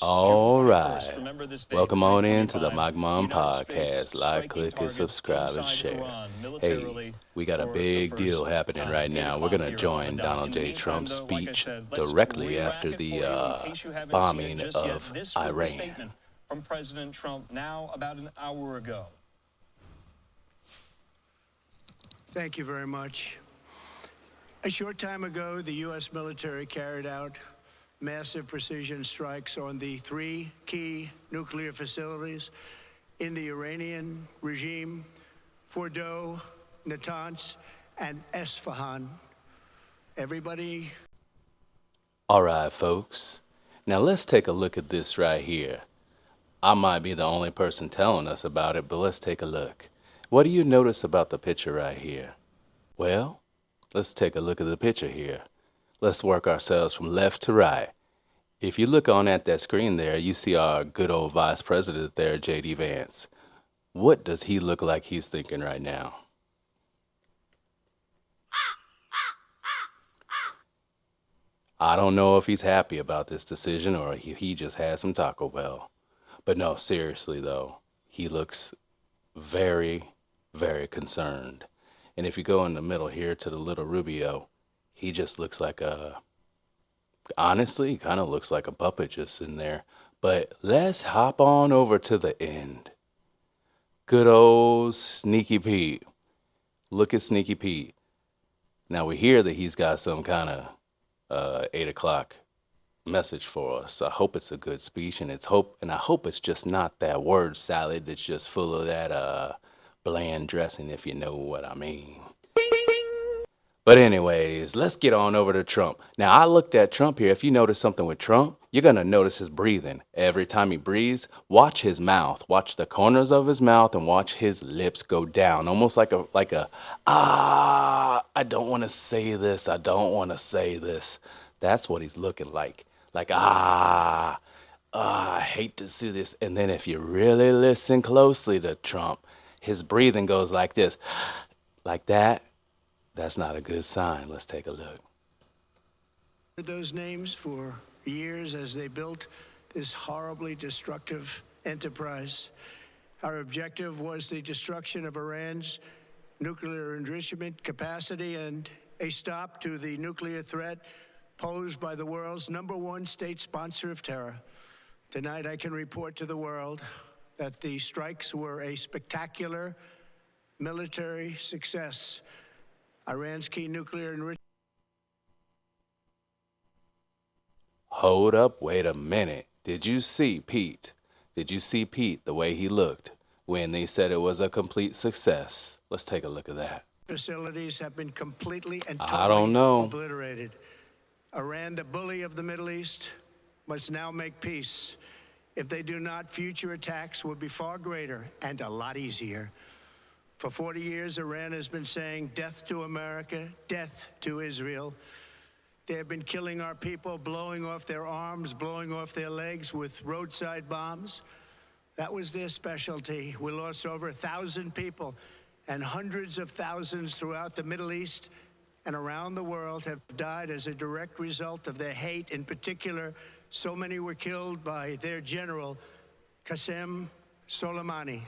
All right. Welcome on into the Magmon Podcast. Like, click, and subscribe and share. Hey, we got a big deal happening right now. We're going to join Donald J. Trump's speech directly after the bombing of Iran. From President Trump now about an hour ago. Thank you very much. A short time ago, the U.S. military carried out massive precision strikes on the three key nuclear facilities in the Iranian regime: Fordow, Natanz, and Esfahan. Everybody. All right, folks. Now let's take a look at this right here. I might be the only person telling us about it, but let's take a look. What do you notice about the picture right here? Well, let's take a look at the picture here. Let's work ourselves from left to right. If you look on at that screen there, you see our good old Vice President there, J.D. Vance. What does he look like he's thinking right now? I don't know if he's happy about this decision or he just had some Taco Bell. But no, seriously though, he looks very, very concerned. And if you go in the middle here to the little Rubio, he just looks like honestly, he kind of looks like a puppet just in there. But let's hop on over to the end. Good old Sneaky Pete. Look at Sneaky Pete. Now we hear that he's got some kind of 8 o'clock message for us. I hope it's a good speech, and I hope it's just not that word salad that's just full of that bland dressing, if you know what I mean. But anyways, let's get on over to Trump. Now, I looked at Trump here. If you notice something with Trump, you're going to notice his breathing. Every time he breathes, watch his mouth. Watch the corners of his mouth and watch his lips go down. Almost like I don't want to say this. I don't want to say this. That's what he's looking like. Like, I hate to see this. And then if you really listen closely to Trump, his breathing goes like this, like that. That's not a good sign. Let's take a look. Those names for years as they built this horribly destructive enterprise. Our objective was the destruction of Iran's nuclear enrichment capacity and a stop to the nuclear threat posed by the world's #1 state sponsor of terror. Tonight, I can report to the world that the strikes were a spectacular military success. Iran's key nuclear enrichment. Hold up, wait a minute. Did you see Pete? Did you see Pete, the way he looked when they said it was a complete success? Let's take a look at that. Facilities have been completely and I don't know. obliterated. Iran, the bully of the Middle East, must now make peace. If they do not, future attacks will be far greater and a lot easier. For 40 years, Iran has been saying death to America, death to Israel. They have been killing our people, blowing off their arms, blowing off their legs with roadside bombs. That was their specialty. We lost over 1,000 people, and hundreds of thousands throughout the Middle East and around the world have died as a direct result of their hate. In particular, so many were killed by their general, Qasem Soleimani.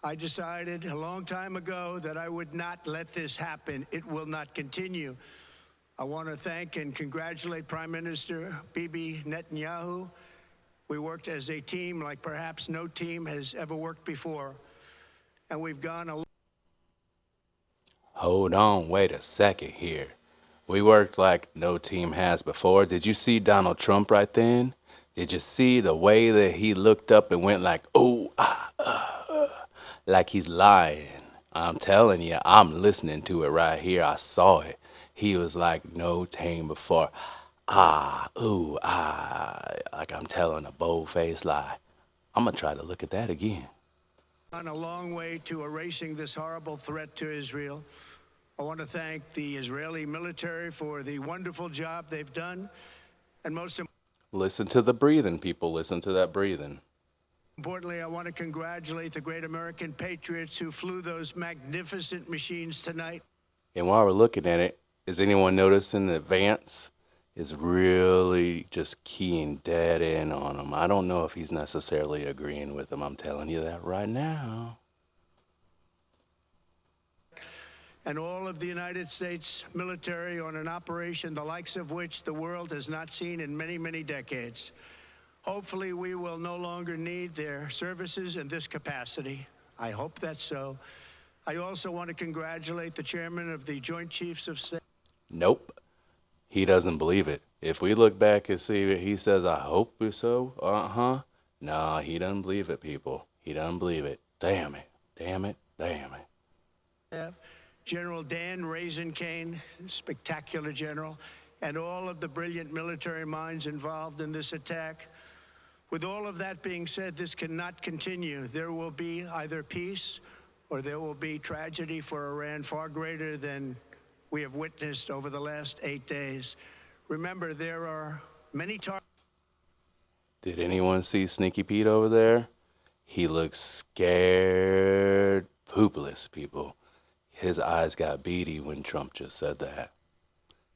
I decided a long time ago that I would not let this happen. It will not continue. I want to thank and congratulate Prime Minister Bibi Netanyahu. We worked as a team like perhaps no team has ever worked before. And we've gone a... Hold on, wait a second here. We worked like no team has before. Did you see Donald Trump right then? Did you see the way that he looked up and went like, oh, like he's lying? I'm telling you, I'm listening to it right here. I saw it. He was like no team before. Like I'm telling a bold-faced lie. I'm going to try to look at that again. On a long way to erasing this horrible threat to Israel. I want to thank the Israeli military for the wonderful job they've done. And most Listen to the breathing, people. Listen to that breathing. importantly, I want to congratulate the great American patriots who flew those magnificent machines tonight. And while we're looking at it, is anyone noticing that Vance is really just keying dead in on him. I don't know if he's necessarily agreeing with him. I'm telling you that right now. And all of the United States military on an operation the likes of which the world has not seen in many, many decades. Hopefully, we will no longer need their services in this capacity. I hope that's so. I also want to congratulate the chairman of the Joint Chiefs of Staff. Nope. He doesn't believe it. If we look back and see what he says, I hope so. Nah, he doesn't believe it, people. He doesn't believe it. Damn it. Damn it. Damn it. General Dan Raisin Kane, spectacular general, and all of the brilliant military minds involved in this attack. With all of that being said, this cannot continue. There will be either peace or there will be tragedy for Iran far greater than we have witnessed over the last 8 days. Remember, there are many targets. Did anyone see Sneaky Pete over there? He looks scared poopless, people. His eyes got beady when Trump just said that.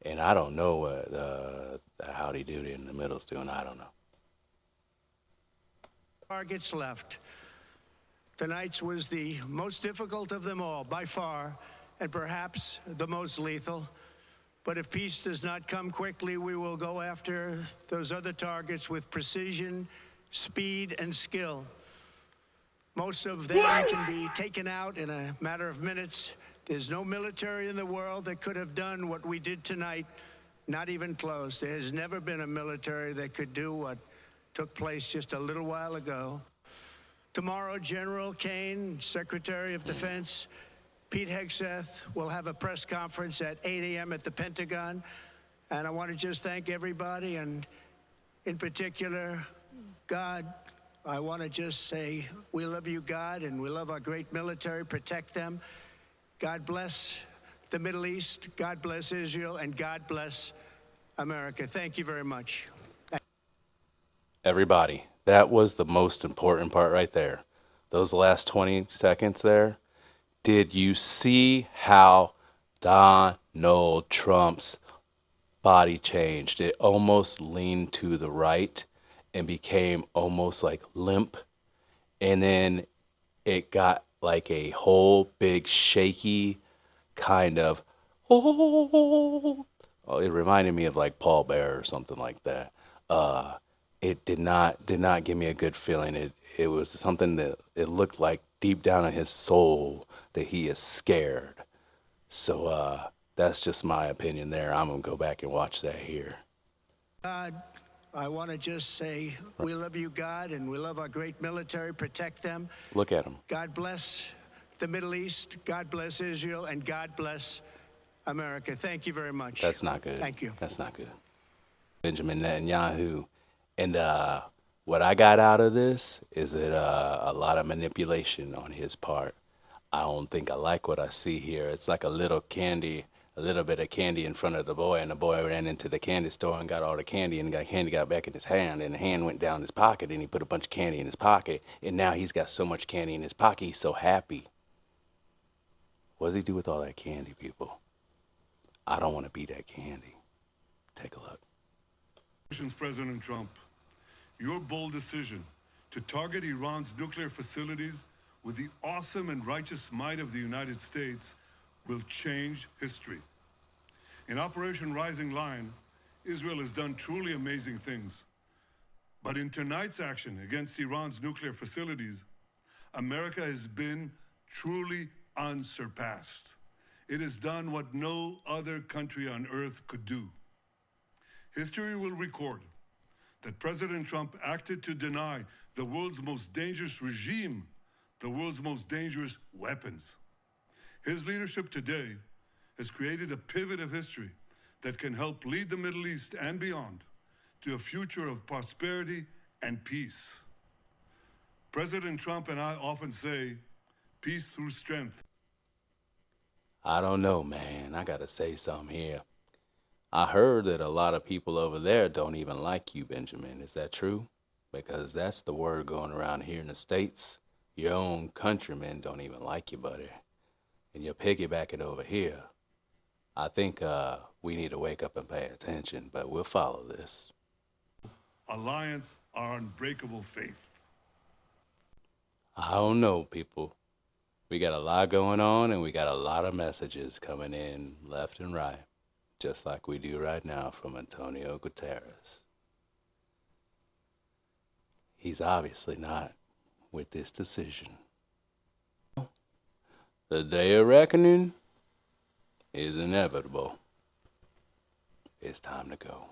And I don't know what the howdy doody in the middle's doing. I don't know. Targets left. Tonight's was the most difficult of them all, by far, and perhaps the most lethal. But if peace does not come quickly, we will go after those other targets with precision, speed, and skill. Most of them can be taken out in a matter of minutes. There's no military in the world that could have done what we did tonight, not even close. There has never been a military that could do what took place just a little while ago. Tomorrow, General Kane, Secretary of Defense, Pete Hegseth will have a press conference at 8 a.m. at the Pentagon. And I want to just thank everybody, and in particular, God. I want to just say we love you, God, and we love our great military. Protect them. God bless the Middle East. God bless Israel. And God bless America. Thank you very much. Everybody, that was the most important part right there. Those last 20 seconds there. Did you see how Donald Trump's body changed? It almost leaned to the right and became almost like limp. And then it got like a whole big shaky kind of, oh, it reminded me of like Paul Bear or something like that. It did not give me a good feeling. It was something that it looked like deep down in his soul that he is scared. So that's just my opinion there. I'm gonna go back and watch that here. God, I want to just say we love you, God, and we love our great military. Protect them. Look at him. God bless the Middle East. God bless Israel. And God bless America. Thank you very much. That's not good. Thank you. That's not good. Benjamin Netanyahu. And what I got out of this is that a lot of manipulation on his part. I don't think I like what I see here. It's like a little bit of candy in front of the boy, and the boy ran into the candy store and got all the candy, and the candy got back in his hand, and the hand went down his pocket, and he put a bunch of candy in his pocket, and now he's got so much candy in his pocket, he's so happy. What does he do with all that candy, people? I don't want to be that candy. Take a look. President Trump, your bold decision to target Iran's nuclear facilities with the awesome and righteous might of the United States will change history. In Operation Rising Lion, Israel has done truly amazing things. But in tonight's action against Iran's nuclear facilities, America has been truly unsurpassed. It has done what no other country on earth could do. History will record that President Trump acted to deny the world's most dangerous regime the world's most dangerous weapons. His leadership today has created a pivot of history that can help lead the Middle East and beyond to a future of prosperity and peace. President Trump and I often say, peace through strength. I don't know, man. I gotta say something here. I heard that a lot of people over there don't even like you, Benjamin. Is that true? Because that's the word going around here in the States. Your own countrymen don't even like you, buddy. And you're piggybacking over here. I think we need to wake up and pay attention, but we'll follow this. Alliance our unbreakable faith. I don't know, people. We got a lot going on, and we got a lot of messages coming in left and right, just like we do right now from Antonio Guterres. He's obviously not with this decision. The day of reckoning is inevitable. It's time to go.